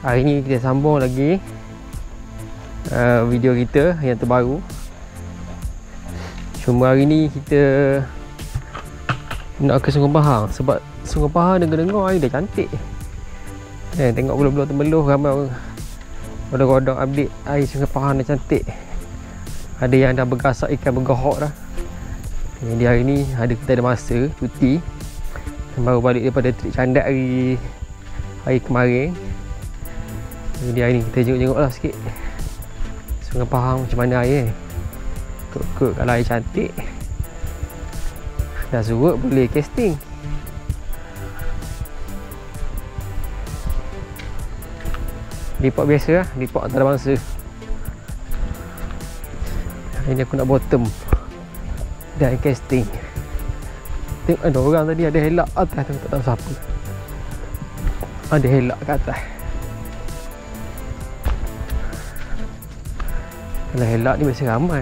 Hari ni kita sambung lagi video kita yang terbaru. Cuma hari ni kita nak ke Sungai Pahang. Sebab Sungai Pahang dengar-dengar air dah cantik. Tengok belah-belah termeluh, ramai orang update air Sungai Pahang dah cantik. Ada yang dah bergasak ikan bergohok dah. Jadi hari ni kita ada masa cuti. Baru balik daripada trip candak hari kemarin. Jadi hari ni kita jenguk-jenguk lah sikit Sungai Pahang macam mana air. Kut-kut kalau air cantik, dah surut boleh casting. Dipok biasa lah, dipok antarabangsa. Hari ni aku nak bottom dan casting. Tengok ada orang tadi ada helak atas tu, tak tahu siapa. Ada helak kat atas. Kalau helak ni biasa ramai.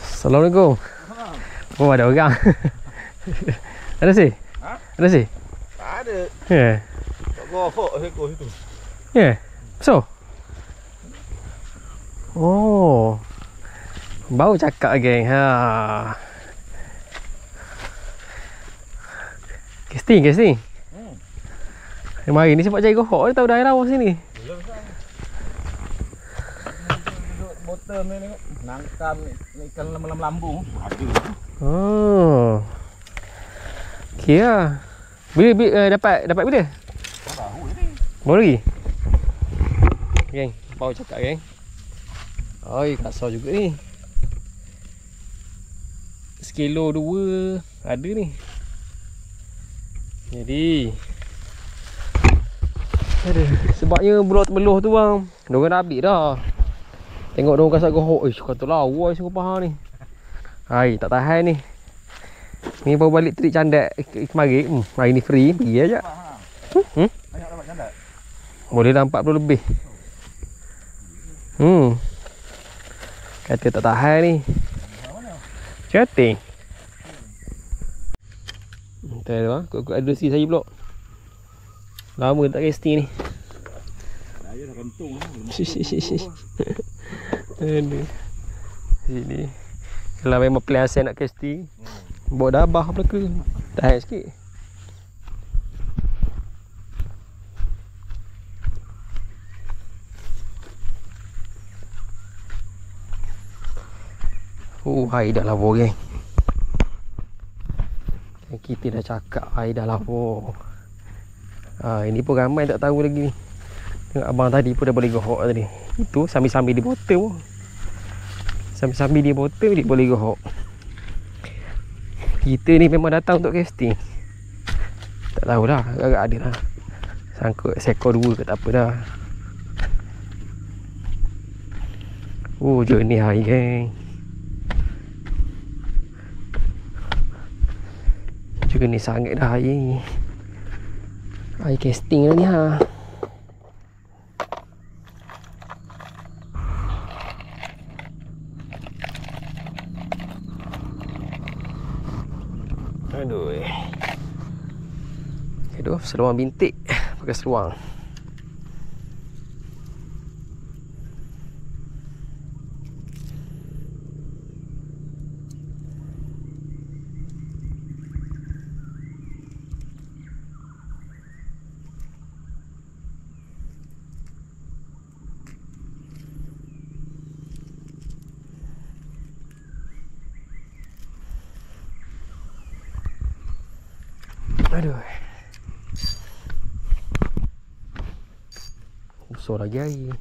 Assalamualaikum. Oh, ada orang. Ada sih? Ha? Ada sih? Tak ada. Ya. Tak gohok ekor situ. Ya. So. Oh. Baru cakap geng. Ha. Casting. Mari ni sebab cari gohok ni tahu dah air lawas sini. Belum sang. Duduk bottom ni tengok. Nangkap ikan lambung. Ada. Oh. Okey lah. Bila dapat bila? Baru ni. Baru lagi? Geng, baru cakap geng. Oi, kasar juga ni. Sekilo 2 ada ni. Jadi sebabnya bulan termeluh tu bang. Diorang dah habis dah. Tengok diorang kasar gohok. Kata lawa Sungai Pahang ni. Hai, tak tahan ni. Ni baru balik trip candak kemarin. Hari ni free, pergi aja. Banyak dapat candak. Boleh dah 40 lebih. Kata tak tahan ni. Chatting. Entah tu ah, kau ada si saya pula. Lama tak casting ni. Saya dah kentung lah. Aduh. Sini. Kalau memang plan saya nak casting, bawa dabah belaka. Tahan sikit. Air dah lawa geng. Kita dah cakap air dah lawa. Ini pun ramai tak tahu lagi ni. Tengok abang tadi pun dah boleh gohok tadi. Itu sambil-sambil di bottom. Sambil-sambil di bottom dia boleh gohok. Kita ni memang datang untuk casting. Tak tahulah, agak ada lah. Sangkut seekor 2 ke tak apa dah. Jernih air geng. Jernih sangat dah air ni. Air casting lah ni ha. Aduh, seluar bintik pakai seluar. Aduh. Besar lagi air.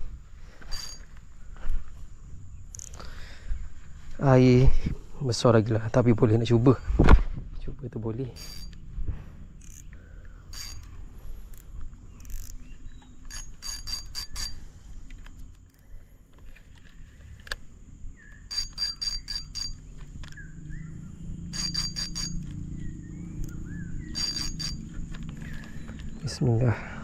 Air besar lagi lah. Tapi boleh nak cuba. Cuba tu boleh. Bismillah.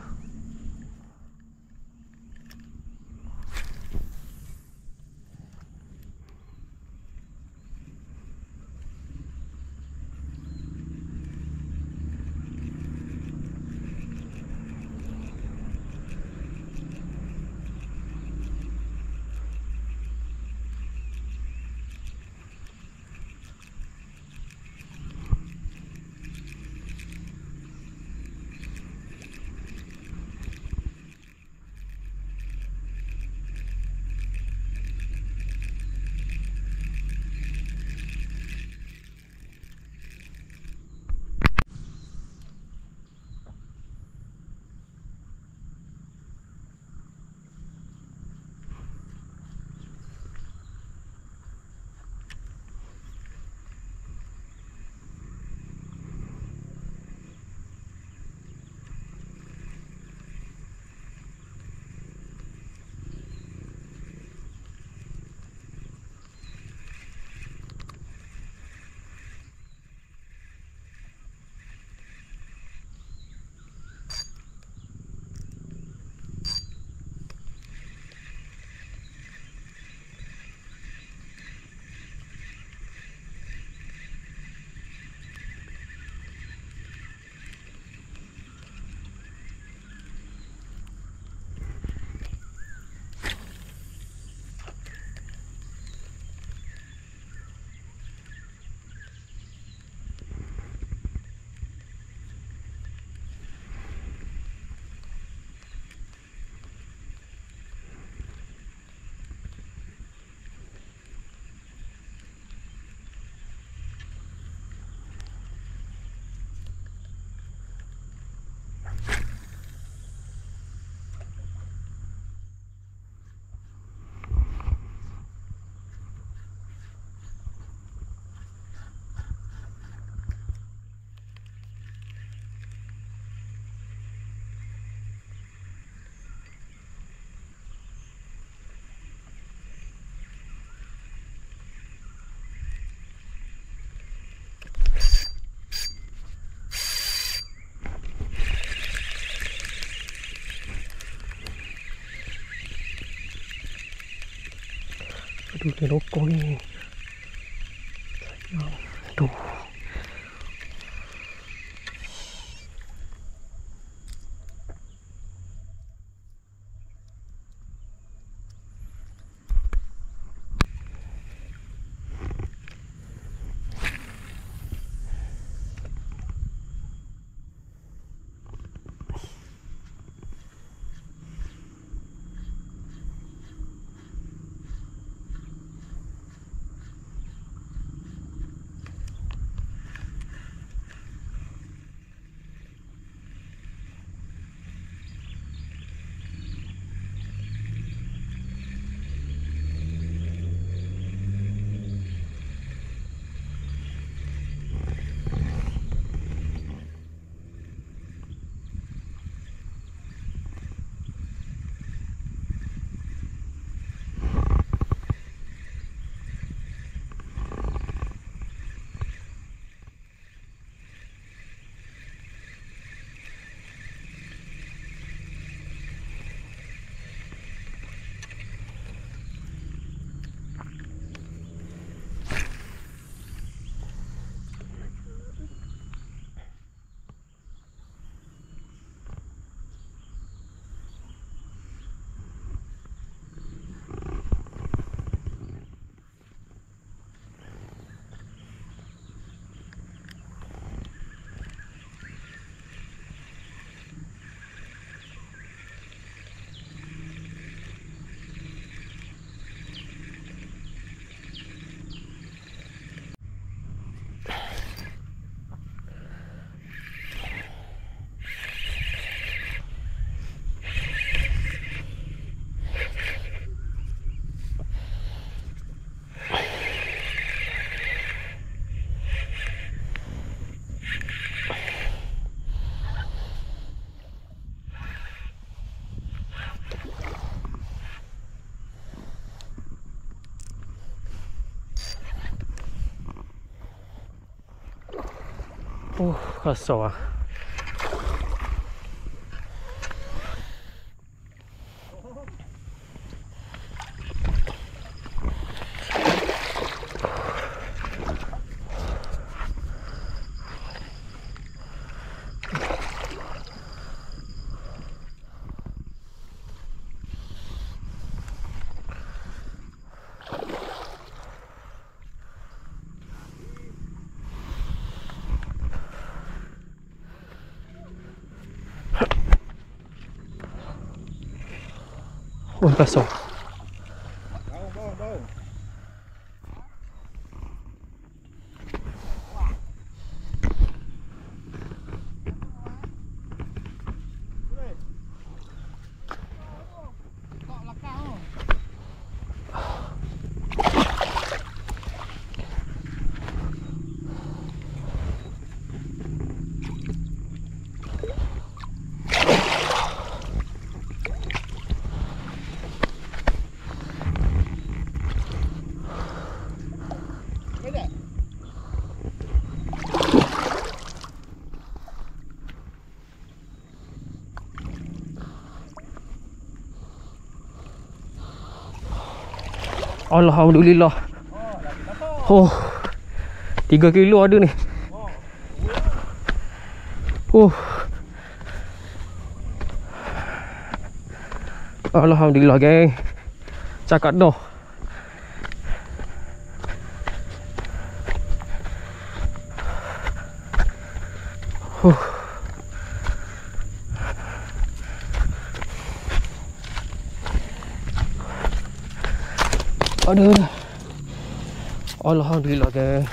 Aduh, dia rokok ni. Aduh. Kasar lah. Oh, kasar. Daun. Alhamdulillah. Oh, 3 kilo ada ni. Alhamdulillah geng. Cakap dah. Aduh. Alhamdulillah geng.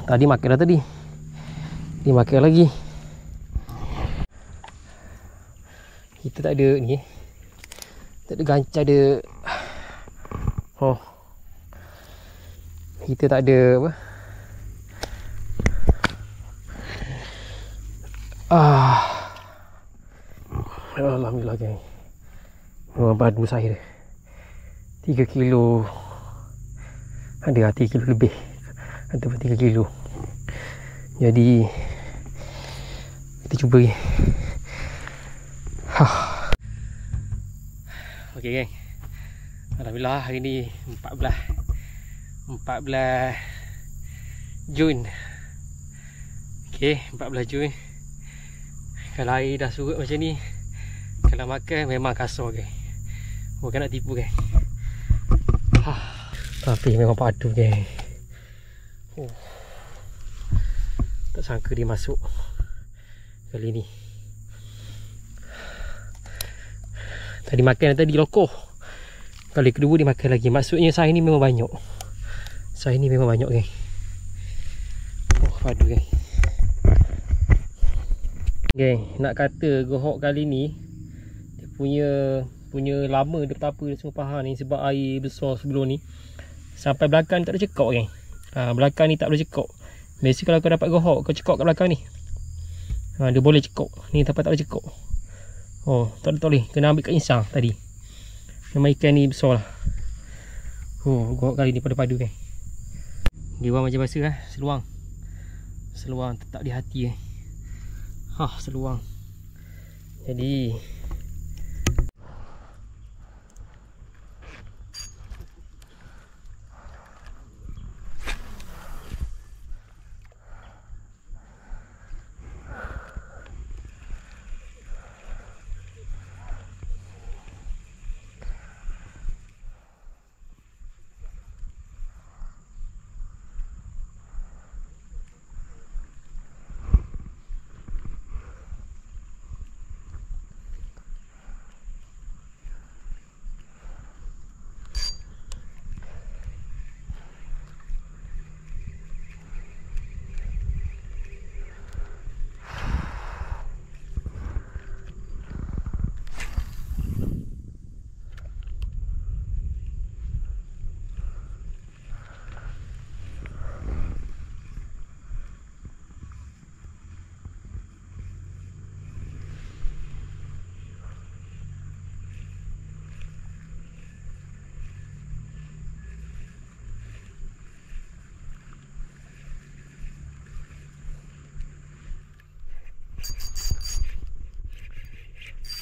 Tadi makan dah tadi. Ni makan lagi. Kita tak ada ni. Tak ada gancah ada. Oh. Kita tak ada apa? Alhamdulillah geng. Memang padu saya 3 kilo. Ada 3 kilo lebih. Ada 3 kilo. Jadi kita cuba lagi. Okey geng. Alhamdulillah hari ni 14 Jun. Okey, 14 Jun. Kalau air dah surut macam ni, kalau makan memang kasar geng. Bukan nak tipu geng. Tapi memang padu geng. Tak sangka dia masuk kali ni. Tadi makan tadi lokoh. Kali kedua dia makan lagi. Maksudnya saiz ni memang banyak. Saiz ni memang banyak geng. Padu geng. Geng, nak kata gohok kali ni dia punya lama dia betapa dia Sungai Pahang ni sebab air besar sebelum ni. Sampai belakang tak ada cekok geng. Belakang ni tak boleh cekok. Biasa kalau kau dapat gohok, kau cekok kat belakang ni. Dia boleh cekok. Ni tempat tak boleh cekok. Tak boleh. Kena ambil kat insang tadi. Memang ikan ni besar lah. Gohok kali ni padu-padu geng. Dia buang macam biasa seluang. Seluang tetap di hati seluang. Jadi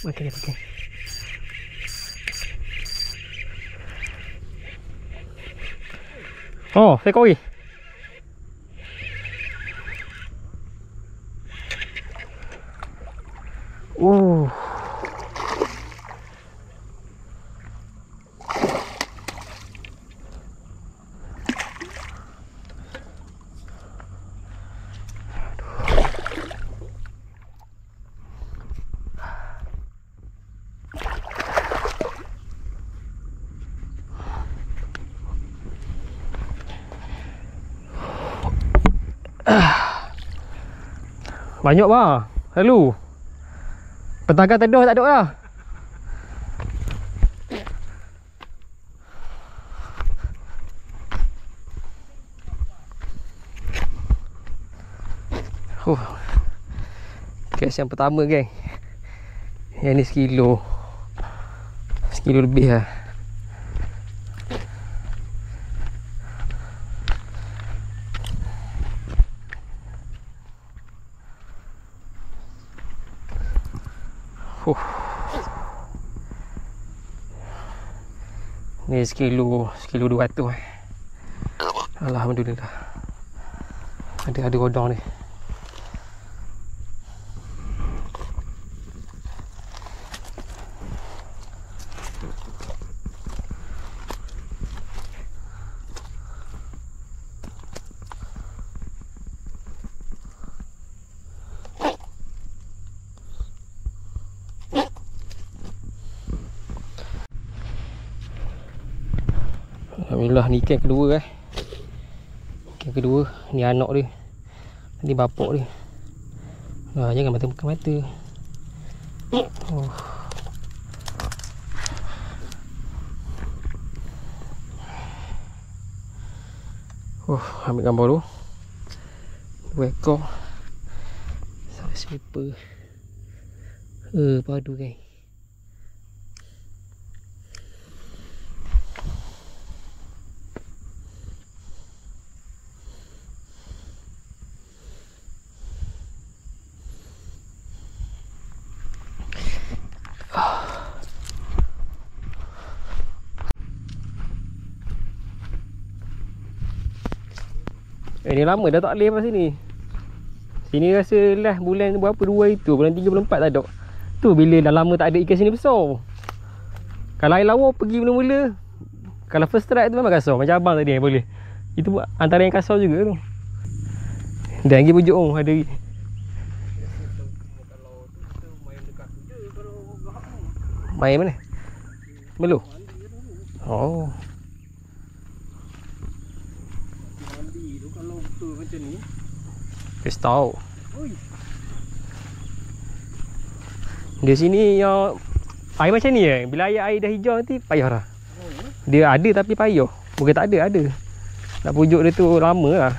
makan. Saya koi. Banyak bah. Lalu. Petangkan teduh tak ada lah. Kes yang pertama geng. Yang ni sekilo. Sekilo lebih lah. Ni sekilo 200. Alhamdulillah. Ada godong ni. Alhamdulillah ni ikan kedua Ikan kedua. Ni anak dia. Ni bapak dia. Jangan mata bukan mata. Ambil gambar dulu. 2 ekor. Sampai slipper. Padu guys. Ni lama dah tak boleh lepas sini. Sini rasa lah bulan berapa 2 itu. Bulan 3 bulan 4 tak ada. Tu bila dah lama tak ada ikan sini besar. Kalau air lawa pergi mula-mula. Kalau first strike tu memang kasar. Macam abang tadi yang boleh. Itu antara yang kasar juga tu. Dan lagi pujuk ada lagi. Main mana? Meluh? Oh. Macam ni. Pistol. Di sini yang air macam ni bila air dah hijau nanti payah dah. Dia ada tapi payah. Bukan tak ada, ada. Nak pujuk dia tu lama lah.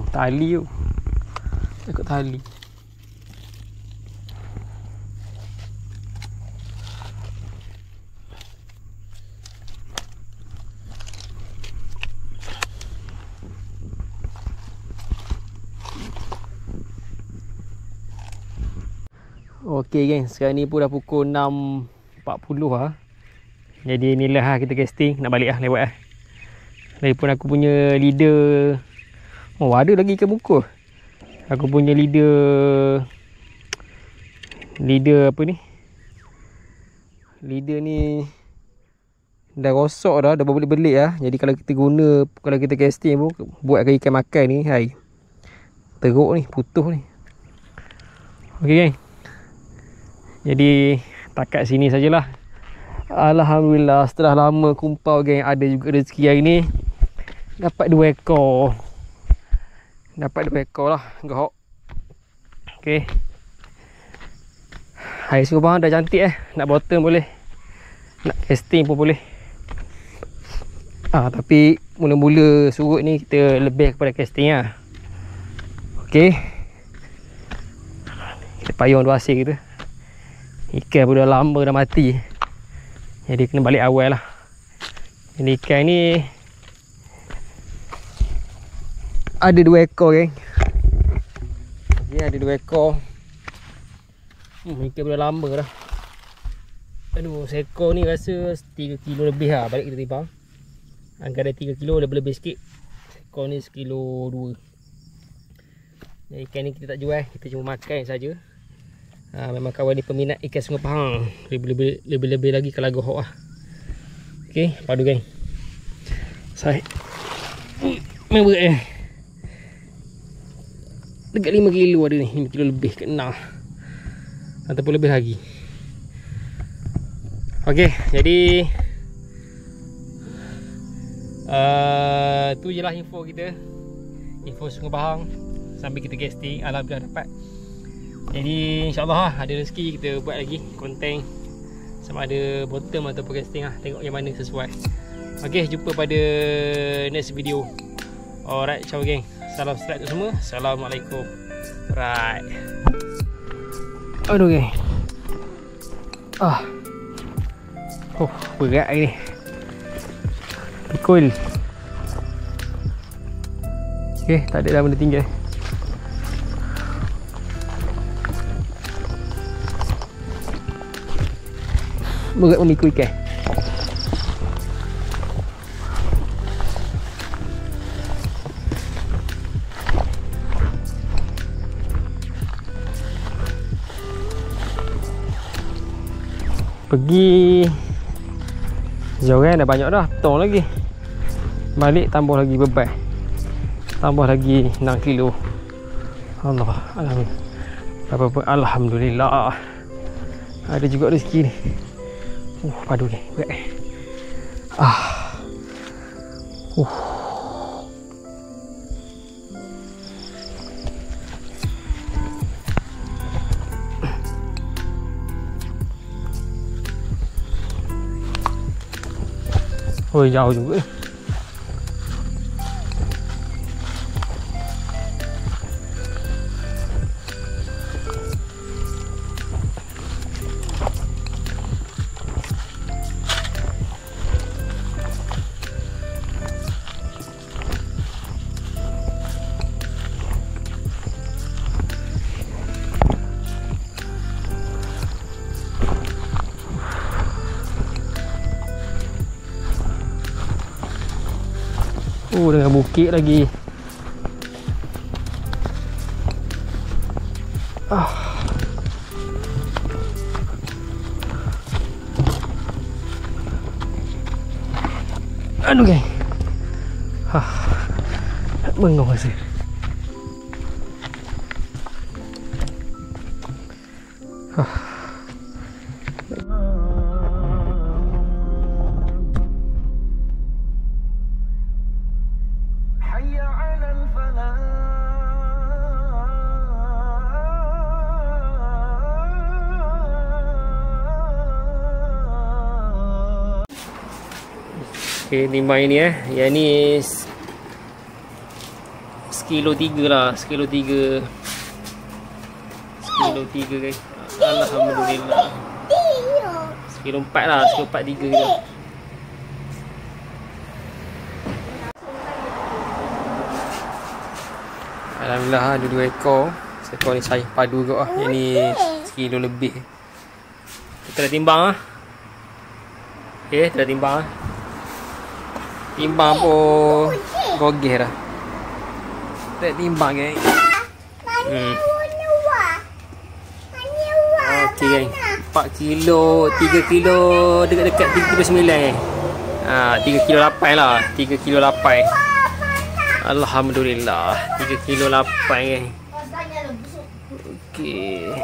Tali tu. Ikut tali. Okey geng, sekarang ni pun dah pukul 6.40 lah. Jadi inilah lah kita casting. Nak balik lah, lewat lah. Lagipun aku punya leader. Oh, ada lagi ikan buku. Aku punya leader apa ni? Leader ni dah rosak dah berbelit-belit lah. Jadi kalau kita guna, kalau kita casting pun buatkan ikan makan ni, hai. Teruk ni, putus ni. Okey geng. Jadi takat sini sajalah. Alhamdulillah, setelah lama kumpau geng, ada juga rezeki hari ni. Dapat 2 ekor. Dapat 2 ekor lah gahok. Okey. Air sungai Pahang dah cantik nak bottom boleh. Nak casting pun boleh. Tapi mula-mula surut ni kita lebih kepada casting lah. Okey. Kita payung dua hasil kita. Ikan pun dah lama dah mati. Jadi kena balik awal lah. Jadi ikan ni ada 2 ekor geng. Ni ada 2 ekor. Ikan dah lama dah. Aduh, seekor ni rasa 3 kilo lebih lah. Balik kita timbang. Angka ada 3 kilo, lebih-lebih sikit. Seekor ni 1 kilo 2. Jadi ikan ni kita tak jual, kita cuma makan saja. Memang kawan ni peminat ikan Sungai Pahang. Lebih-lebih lagi kalau gohok lah. Okey, padu geng. Saya main berat dekat 5 kilo ada ni, 5 kilo lebih ke 6 ataupun lebih lagi. Okey, jadi tu je lah info kita, info Sungai Pahang sambil kita casting. Alhamdulillah dapat. Jadi insyaAllah ada rezeki kita buat lagi konten, sama ada bottom ataupun casting lah, tengok yang mana sesuai. Okey, jumpa pada next video. Alright, ciao geng. Salam sejahtera untuk semua. Assalamualaikum. Right. Aduh geng. Berat ni. Pikul. Okey, tak ada dah benda tinggal. Berat memikul ikan. Pergi Joran dah banyak dah, tong lagi. Balik tambah lagi beban. Tambah lagi 6 kilo. Alhamdulillah. Alhamdulillah. Ada juga rezeki ni. Padu ni. Berat. Jauh juga. Dengan bukit lagi. Aduh geng. Bengong rasa. Okay, timbang ini yang ni sekilo 3 lah, sekilo 3 guys. Alhamdulillah. Sekilo 4 lah, sekilo 4 3 je. Alhamdulillah ada 2 ekor. Seekor ni saya padu juga lah. Yang ni sekilo lebih. Kita dah timbang lah. Okay, kita dah timbang lah. Timbang pun gogeh dah. Tak timbang geng. Okey geng, 4 kilo, 3 kilo, dekat-dekat 3 kilo 9 geng. 3 kilo 8 lah, 3 kilo 8. Alhamdulillah, 3 kilo 8 geng. Okey.